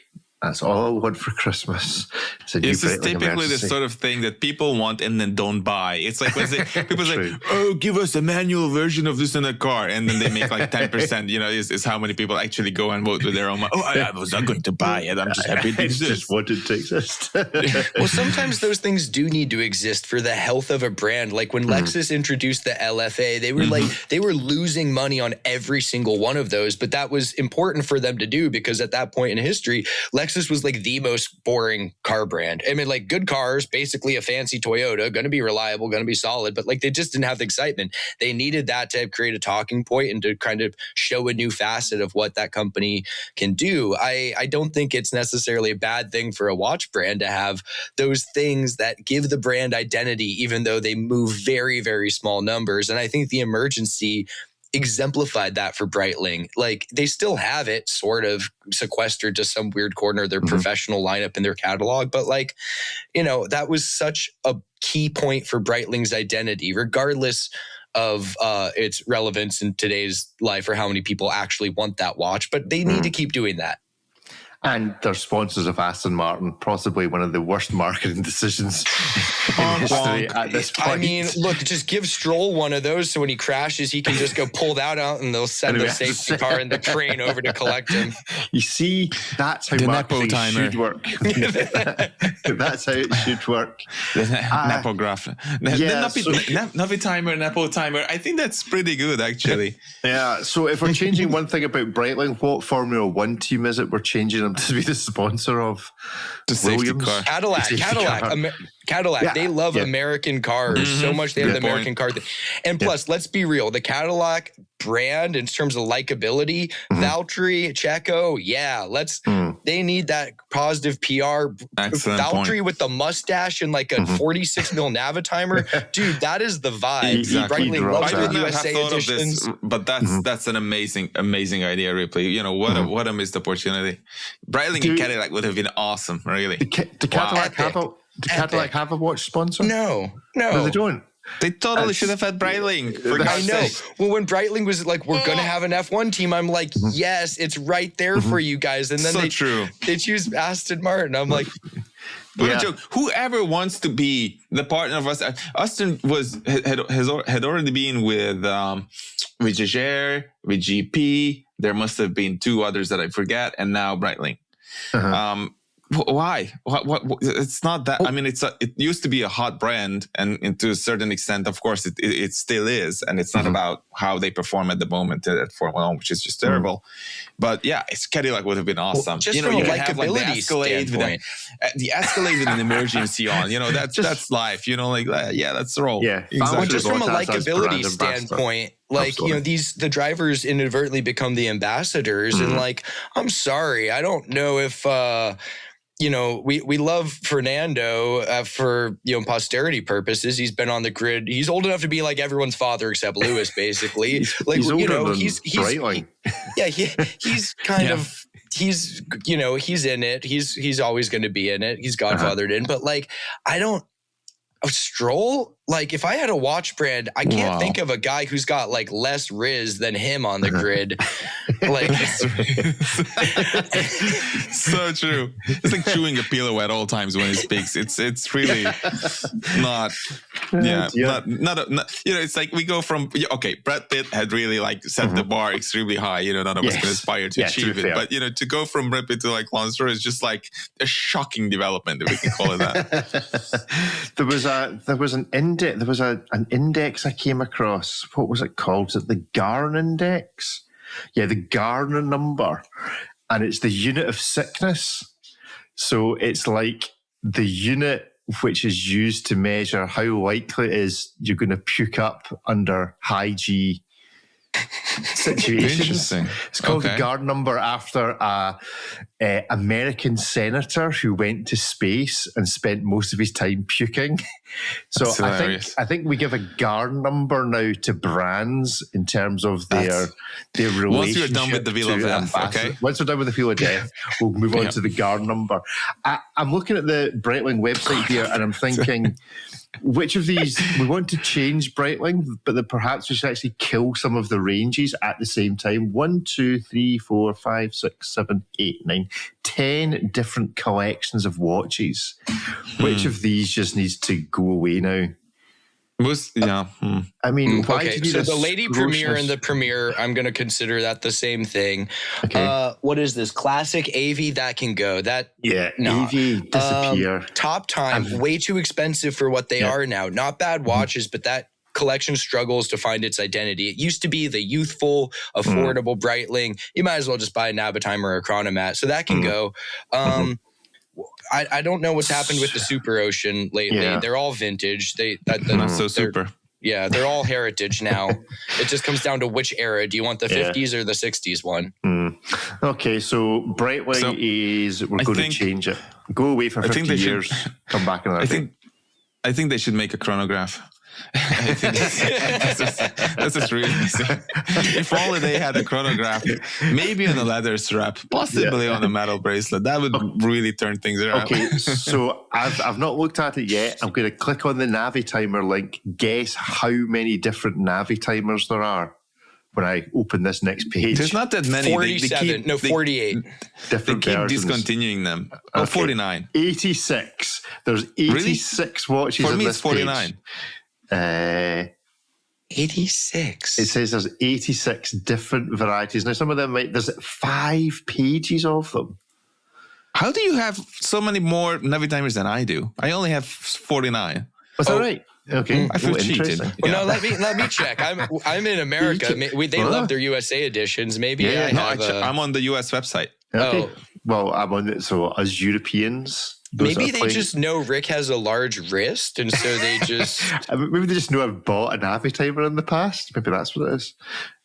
That's all I want for Christmas. It's just typically the sort of thing that people want and then don't buy. It's like when people say, "Oh, give us a manual version of this in a car," and then they make like 10%. You know, is how many people actually go and vote with their own. Oh, I was not going to buy it. I'm just happy it exists. Just wanted to exist. Well, sometimes those things do need to exist for the health of a brand. Like when Lexus introduced the LFA, they were like they were losing money on every single one of those, but that was important for them to do because at that point in history, Lexus was like the most boring car brand. I mean, like good cars, basically a fancy Toyota, going to be reliable, going to be solid, but like they just didn't have the excitement. They needed that to create a talking point and to kind of show a new facet of what that company can do. I don't think it's necessarily a bad thing for a watch brand to have those things that give the brand identity, even though they move very, very small numbers. And I think the Emergency exemplified that for Breitling. Like they still have it sort of sequestered to some weird corner of their professional lineup in their catalog. But like, you know, that was such a key point for Breitling's identity, regardless of its relevance in today's life or how many people actually want that watch. But they need to keep doing that. And they're sponsors of Aston Martin, possibly one of the worst marketing decisions in history at this point. I mean, look, just give Stroll one of those so when he crashes, he can just go pull that out and they'll send the safety car and the crane over to collect him. You see, that's how marketing should work. That's how it should work. The Napograph. Navitimer, Nepo timer. I think that's pretty good, actually. Yeah, so if we're changing one thing about Breitling, what Formula One team is it we're changing them to be the sponsor of? The safety car. Cadillac. Yeah, they love American cars so much. They have the American car. And plus, let's be real. The Cadillac brand in terms of likability, Valtteri, Checo, they need that positive PR. Excellent Valtteri point. With the mustache and like a 46 mil Navitimer, dude, that is the vibe. Exactly. Loves I the USA thought editions. of this, but that's an amazing idea, Ripley. You know what a missed opportunity. Breitling and Cadillac would have been awesome, really. Do Cadillac have a watch sponsor? No, they don't. They totally should have had Breitling. I know. Well, when Breitling was like, we're going to have an F1 team, I'm like, yes, it's right there for you guys. And then they choose Aston Martin. I'm like, what a joke. Whoever wants to be the partner of us, Austin had already been with Jaeger, with GP. There must have been two others that I forget, and now Breitling. Why? What? It's not that. I mean, it used to be a hot brand, and to a certain extent, of course, it still is. And it's not about how they perform at the moment at Formula One, which is just terrible. But yeah, Cadillac would have been awesome. Just from a likability standpoint, the Escalade with an emergency on. You know, that's life. You know, like let's roll. Yeah, exactly. Just from a likability standpoint. Like, you know, the drivers inadvertently become the ambassadors. And like, I'm sorry, I don't know if, you know, we love Fernando for, you know, posterity purposes. He's been on the grid. He's old enough to be like everyone's father except Lewis, basically. Like, he's you know, older he's kind of, you know, he's in it. He's always going to be in it. He's godfathered in. But like, Stroll, like if I had a watch brand, I can't think of a guy who's got like less Riz than him on the grid. Like, so true. It's like chewing a pillow at all times when he speaks. It's really not. Yeah, not you know. It's like we go from Brad Pitt had really like set the bar extremely high. You know, none of us can aspire to achieve it. But you know, to go from Brad Pitt to like Lance Stroll is just like a shocking development, if we can call it that. There was an index. There was an index I came across. What was it called? Was it the Garn Index? Yeah, the Garner number, and it's the unit of sickness. So it's like the unit which is used to measure how likely it is you're going to puke up under high G situations. Interesting. It's called the Garner number after a American senator who went to space and spent most of his time puking. So I think we give a Garner number now to brands in terms of their relationship. Once you're done with the Wheel of Death, Once we're done with the Wheel of Death, we'll move on to the Garner number. I'm looking at the Breitling website here, and I'm thinking, which of these we want to change Breitling, but that perhaps we should actually kill some of the ranges at the same time. 1, 2, 3, 4, 5, 6, 7, 8, 9, 10 different collections of watches. Which of these just needs to go away now? I mean, why okay, so the Lady Premier and the Premier, I'm going to consider that the same thing. Okay. What is this? Classic AV, that can go. AV disappear. Top Time, way too expensive for what they are now. Not bad watches, but that collection struggles to find its identity. It used to be the youthful, affordable Breitling. You might as well just buy a Navitimer or a Chronomat. So that can go. I don't know what's happened with the Super Ocean lately. Yeah. They're all vintage. Not so super. Yeah, they're all heritage now. It just comes down to which era. Do you want the 50s or the 60s one? Okay, so Breitling is we're going to change it. Go away for 50 years. Come back another day. I think they should make a chronograph. I think that's just really easy. If only they had a chronograph, maybe on a leather strap, possibly on a metal bracelet, that would really turn things around. Okay, so I've not looked at it yet. I'm going to click on the Navitimer link. Guess how many different Navitimers there are when I open this next page. There's not that many. 47, 48. Different they keep versions. Discontinuing them. Oh, 49. 86. There's 86 watches For on me, this it's 49. page. 86. It says there's 86 different varieties. Now, some of them there's 5 pages of them. How do you have so many more Navitimers than I do? I only have 49. Was that right? Okay, I feel cheated. Well, no, let me check. I'm in America. They love their USA editions. Maybe I'm on the US website. Okay. Well, I'm on it. So as Europeans. Maybe they just know Rick has a large wrist, and so they just... Maybe they just know I've bought an Navitimer in the past. Maybe that's what it is.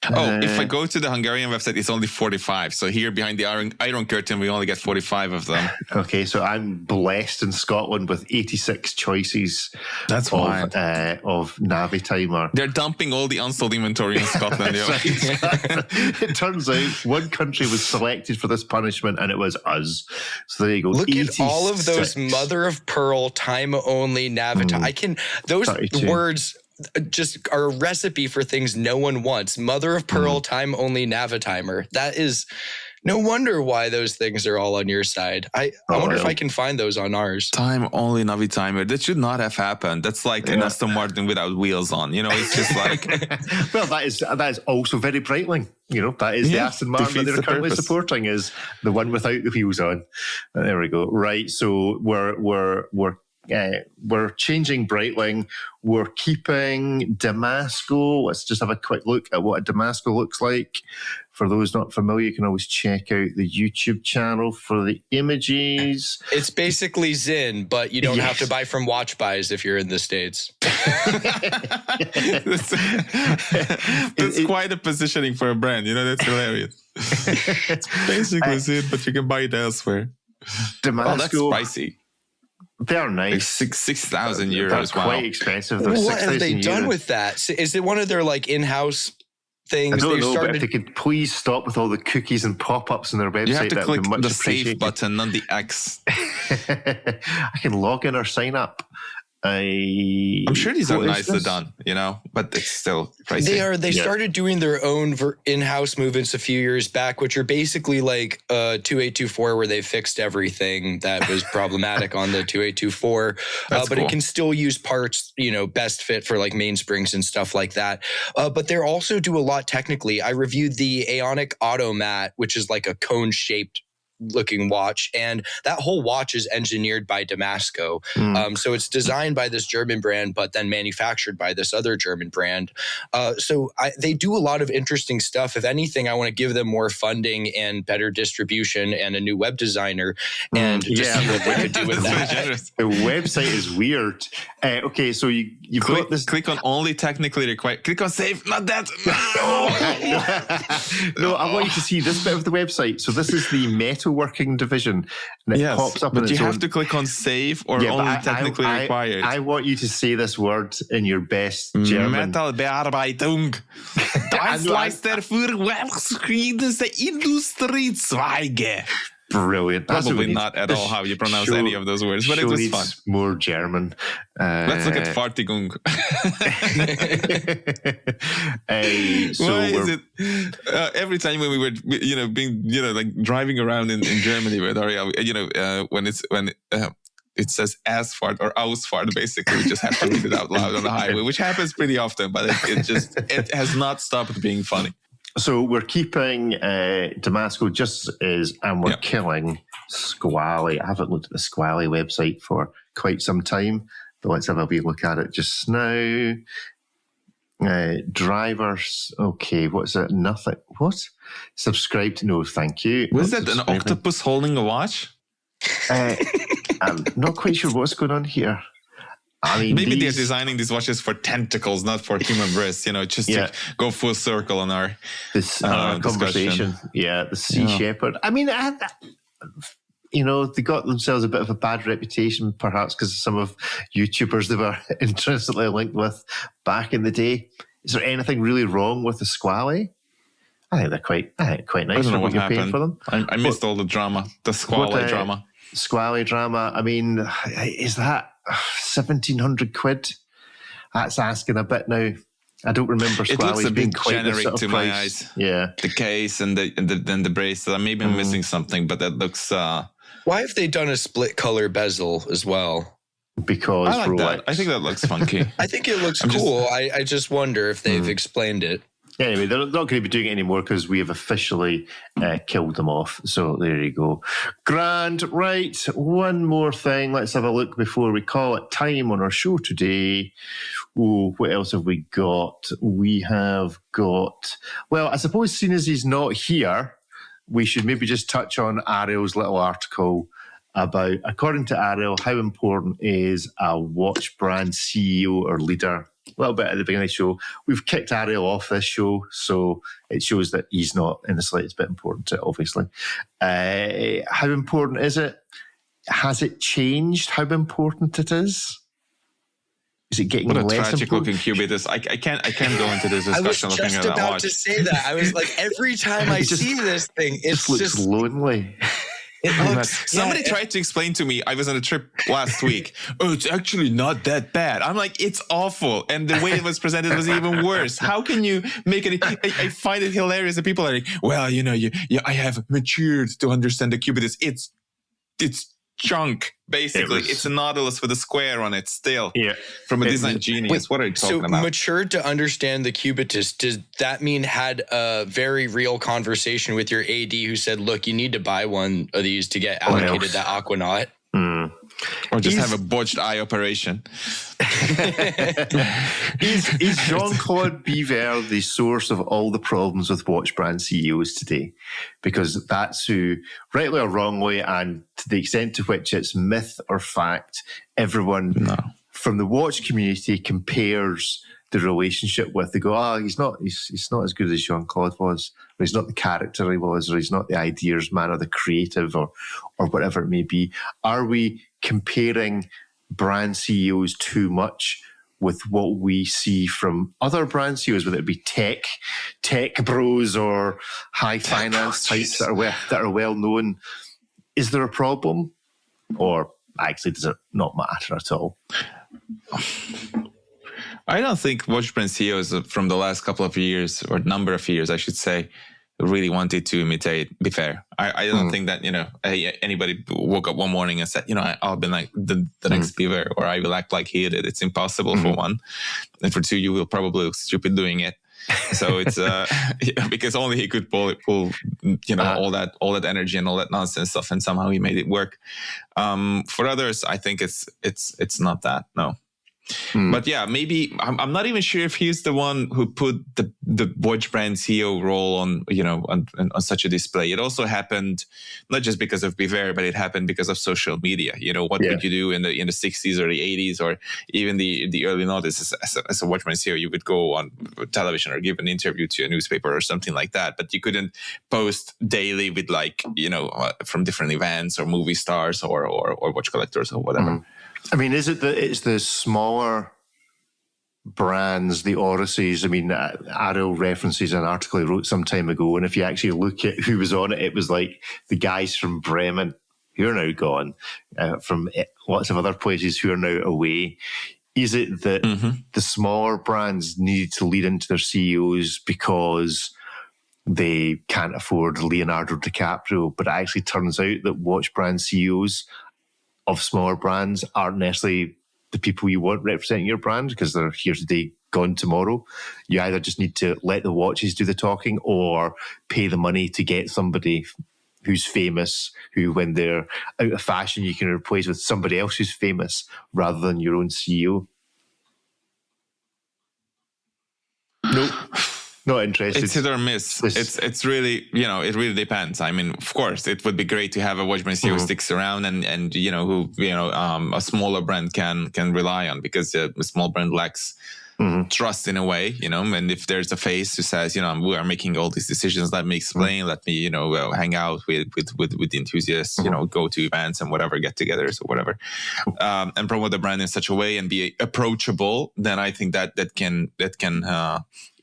If I go to the Hungarian website, it's only 45. So here behind the iron curtain, we only get 45 of them. Okay, so I'm blessed in Scotland with 86 choices. That's wild. Of Navitimer. They're dumping all the unsold inventory in Scotland. It turns out one country was selected for this punishment, and it was us. So there you go. Look 86. At all of those mother of pearl, time only Navitimer. Those 32. Words just are a recipe for things no one wants. Mother of pearl, time only Navitimer. That is no wonder why those things are all on your side. I wonder if I can find those on ours. Time only Navitimer. That should not have happened. That's like an Aston Martin without wheels on. You know, it's just like... Well, that is also very Breitling. You know, that is the Aston Martin that they're currently supporting is the one without the wheels on. There we go. Right. So we're changing Breitling. We're keeping Damasco. Let's just have a quick look at what a Damasco looks like. For those not familiar, you can always check out the YouTube channel for the images. It's basically Zin, but you don't have to buy from Watch Buys if you're in the States. That's quite a positioning for a brand. You know, that's hilarious. It's basically Zin, but you can buy it elsewhere. Damasco. Oh, that's spicy. They're nice. Like 6,000 euros. That's quite expensive. They're what have they done with that? Is it one of their like in-house things? I don't know, but if they could please stop with all the cookies and pop-ups on their website, you have to click the save button, not the X. I can log in or sign up. I'm sure these are nicely done, but it's still pricey. They started doing their own in-house movements a few years back, which are basically like 2824, where they fixed everything that was problematic on the 2824. But cool. It can still use parts, best fit for like mainsprings and stuff like that. But they also do a lot technically. I reviewed the Aonic Automat, which is like a cone-shaped looking watch, and that whole watch is engineered by Damasco. So it's designed by this German brand, but then manufactured by this other German brand. So they do a lot of interesting stuff. If anything, I want to give them more funding and better distribution and a new web designer, and just see what they could do with that. The website is weird. Okay, so you've got this. Click on only technically required. Click on save. Not that. No, I want you to see this bit of the website. So this is the metalworking division, and it pops up. But you have to click on save or only technically required. I want you to say this word in your best German. Metalbearbeitung. Dienstleister für verschiedenste Industriezweige. Brilliant. Probably not at all how you pronounce any of those words, but it was fun. More German. Let's look at Fertigung. Why is it every time when we were, like driving around in Germany with Ariel, when it says asphalt or Ausfahrt, basically, we just have to read it out loud on the highway, which happens pretty often, but it has not stopped being funny. So we're keeping Damasco just as, and we're killing Squally. I haven't looked at the Squally website for quite some time, but let's have a wee look at it just now. Drivers, okay, what's it? Nothing. What? Subscribed? No, thank you. Was that an octopus holding a watch? I'm not quite sure what's going on here. I mean, maybe they're designing these watches for tentacles, not for human wrists, just to go full circle on our conversation. Yeah, the Sea Shepherd. I mean, they got themselves a bit of a bad reputation, perhaps because of some of YouTubers they were intrinsically linked with back in the day. Is there anything really wrong with the Squally? I think they're quite nice for what you're paying for them. I missed all the drama, the Squally drama. Squally drama. I mean, is that 1,700 quid? That's asking a bit now. I don't remember Squally's being quite generic sort of to price. My eyes. Yeah, the case and the bracelet. Maybe I'm missing something, but that looks. Why have they done a split color bezel as well? Because I like that. I think that looks funky. I think it looks cool. I just wonder if they've explained it. Anyway, they're not going to be doing it anymore because we have officially killed them off. So there you go. Grand. Right. One more thing. Let's have a look before we call it time on our show today. Oh, what else have we got? We have got, well, I suppose seeing as he's not here, we should maybe just touch on Ariel's little article about, according to Ariel, how important is a watch brand CEO or leader. A little bit at the beginning of the show. We've kicked Ariel off this show, so it shows that he's not in the slightest bit important to it, obviously. How important is it? Has it changed how important it is? Is it getting less important? What a tragic-looking cubitus. I can't go into this discussion looking at that watch. I was just about to say that. I was like, every time I see this thing, it just looks lonely. Somebody tried to explain to me, I was on a trip last week. Oh, it's actually not that bad. I'm like, it's awful. And the way it was presented was even worse. How can you make it? I find it hilarious that people are like, well, I have matured to understand the cubitus. It's junk, basically. It's a Nautilus with a square on it still. Yeah. From a design genius. What are you talking about? So matured to understand the cubitus, does that mean had a very real conversation with your AD who said, look, you need to buy one of these to get allocated that Aquanaut? Or just have a botched eye operation. Is Jean-Claude Biver the source of all the problems with watch brand CEOs today? Because that's who, rightly or wrongly, and to the extent to which it's myth or fact, everyone from the watch community compares the relationship with. They go, he's not as good as Jean-Claude was, or he's not the character he was, or he's not the ideas man, or the creative, or whatever it may be. Are we comparing brand CEOs too much with what we see from other brand CEOs, whether it be tech bros or high finance types that are well known? Is there a problem, or actually does it not matter at all? I don't think watch brand CEOs from the last couple of years, or number of years, I should say, really wanted to imitate Be Fair. I don't think that, anybody woke up one morning and said, I'll be like the next Be Fair, or I will act like he did. It's impossible for one. And for two, you will probably look stupid doing it. So it's because only he could pull all that energy and all that nonsense stuff, and somehow he made it work. For others, I think it's not that, no. But yeah, maybe I'm not even sure if he's the one who put the watch brand CEO role on on such a display. It also happened not just because of Be Fair, but it happened because of social media. What would you do in the 60s or the 80s or even the early 90s as a watch brand CEO? You would go on television or give an interview to a newspaper or something like that, but you couldn't post daily with from different events or movie stars or watch collectors or whatever. I mean, is it that it's the smaller brands, the Orysseys? I mean, Ariel references an article he wrote some time ago, and if you actually look at who was on it, it was like the guys from Bremen who are now gone, from lots of other places who are now away. Is it that the smaller brands need to lead into their CEOs because they can't afford Leonardo DiCaprio, but it actually turns out that watch brand CEOs of smaller brands aren't necessarily the people you want representing your brand because they're here today, gone tomorrow? You either just need to let the watches do the talking or pay the money to get somebody who's famous, who when they're out of fashion, you can replace with somebody else who's famous rather than your own CEO. Nope. Not interested. It's hit or miss. It's really, it really depends. I mean, of course, it would be great to have a watch brand CEO who sticks around and who a smaller brand can rely on, because a small brand lacks trust in a way, and if there's a face who says, we are making all these decisions, let me explain, let me, hang out with the enthusiasts, go to events and whatever, get-togethers or whatever, and promote the brand in such a way and be approachable, then I think that can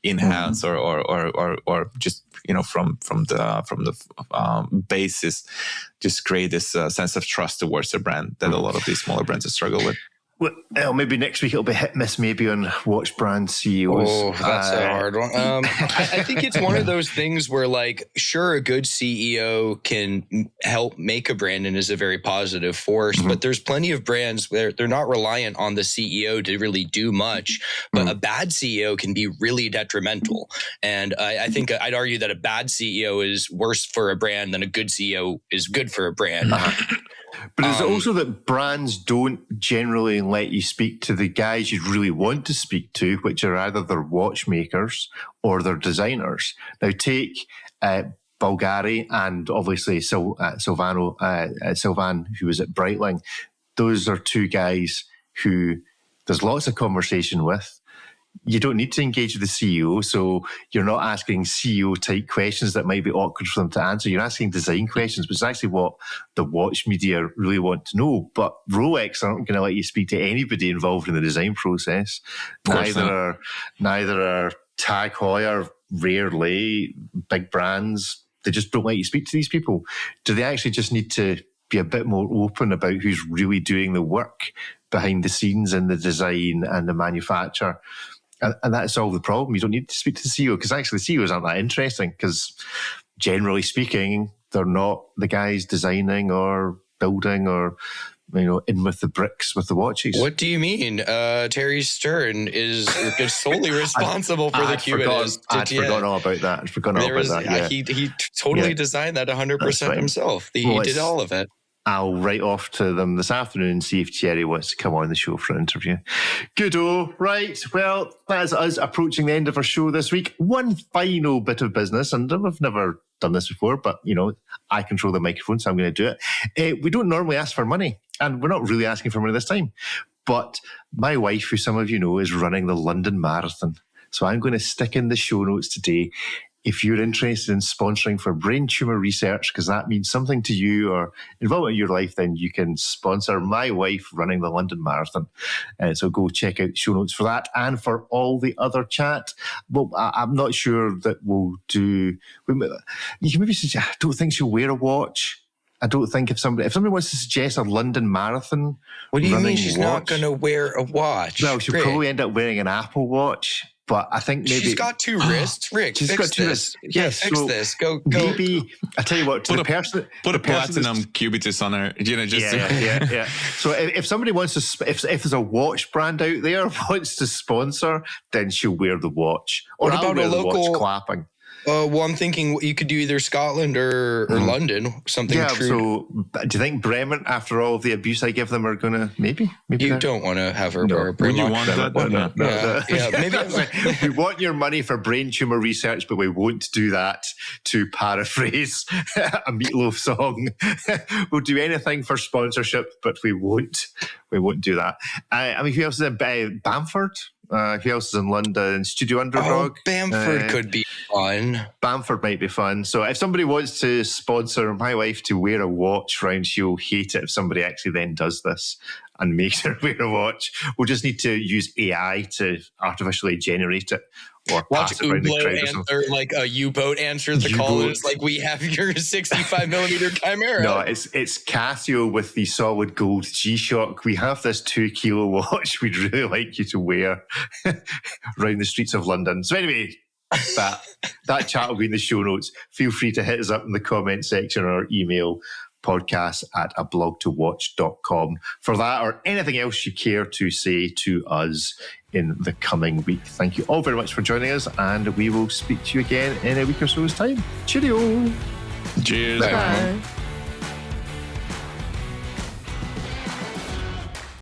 enhance or just from the basis just create this sense of trust towards the brand that a lot of these smaller brands struggle with. Well, maybe next week it'll be hit miss maybe on watch brand CEOs. Oh, that's a hard one. I think it's one of those things where, sure, a good CEO can help make a brand and is a very positive force, but there's plenty of brands where they're not reliant on the CEO to really do much, but a bad CEO can be really detrimental. And I think I'd argue that a bad CEO is worse for a brand than a good CEO is good for a brand. But it's also that brands don't generally let you speak to the guys you really want to speak to, which are either their watchmakers or their designers. Now, take Bulgari and obviously Sylvan, who was at Breitling. Those are two guys who there's lots of conversation with. You don't need to engage with the CEO, so you're not asking CEO-type questions that might be awkward for them to answer. You're asking design questions, which is actually what the watch media really want to know. But Rolex aren't going to let you speak to anybody involved in the design process. Neither are Tag Heuer, rarely, big brands. They just don't let you speak to these people. Do they actually just need to be a bit more open about who's really doing the work behind the scenes in the design and the manufacture? And that solved the problem. You don't need to speak to the CEO, because actually the CEOs aren't that interesting, because generally speaking, they're not the guys designing or building or in with the bricks with the watches. What do you mean? Terry Stern is solely responsible for the Q&As. I'd forgotten all about that. Yeah. He totally designed that 100% himself. He did all of it. I'll write off to them this afternoon and see if Thierry wants to come on the show for an interview. Good-o. Right. Well, that's us approaching the end of our show this week. One final bit of business, and I've never done this before, but, I control the microphone, so I'm going to do it. We don't normally ask for money, and we're not really asking for money this time. But my wife, who some of you know, is running the London Marathon. So I'm going to stick in the show notes today. If you're interested in sponsoring for brain tumor research, because that means something to you or involvement in your life, then you can sponsor my wife running the London Marathon. So go check out the show notes for that and for all the other chat. Well, I'm not sure that we'll do. You can maybe suggest, I don't think she'll wear a watch. I don't think if somebody wants to suggest a London Marathon, what do you mean running she's watch, not going to wear a watch? well, she'll probably end up wearing an Apple Watch. But I think maybe she's got two wrists. Rick, she's fix got two this. wrists. Yes, fix so this. Go. Maybe I tell you what. To the person, put a platinum cubitus on her. You know, just yeah. So if somebody wants to, if there's a watch brand out there wants to sponsor, then she'll wear the watch. Or What I'll about wear a the local- watch clapping. Well, I'm thinking you could do either Scotland or London, something true. So do you think Bremen, after all of the abuse I give them, are going to maybe You don't want to have her wear a Would you Bremont. want that? No. Yeah, maybe. We want your money for brain tumor research, but we won't do that. To paraphrase a Meatloaf song, we'll do anything for sponsorship, but we won't do that. I mean, who else is in Bamford? Who else is in London? Studio Underdog. Bamford could be fun. Bamford might be fun. So if somebody wants to sponsor my wife to wear a watch round, she'll hate it if somebody actually then does this and makes her wear a watch. We'll just need to use AI to artificially generate it. Or watch or like a U-boat answer the call. It's like, we have your 65mm Chimera. No, it's Casio with the solid gold G-Shock. We have this 2 kilo watch we'd really like you to wear around the streets of London. So anyway, that chat will be in the show notes. Feel free to hit us up in the comment section or email podcast@aBlogtoWatch.com for that or anything else you care to say to us in the coming week. Thank you all very much for joining us, and we will speak to you again in a week or so's time. Cheerio. Cheers. Bye.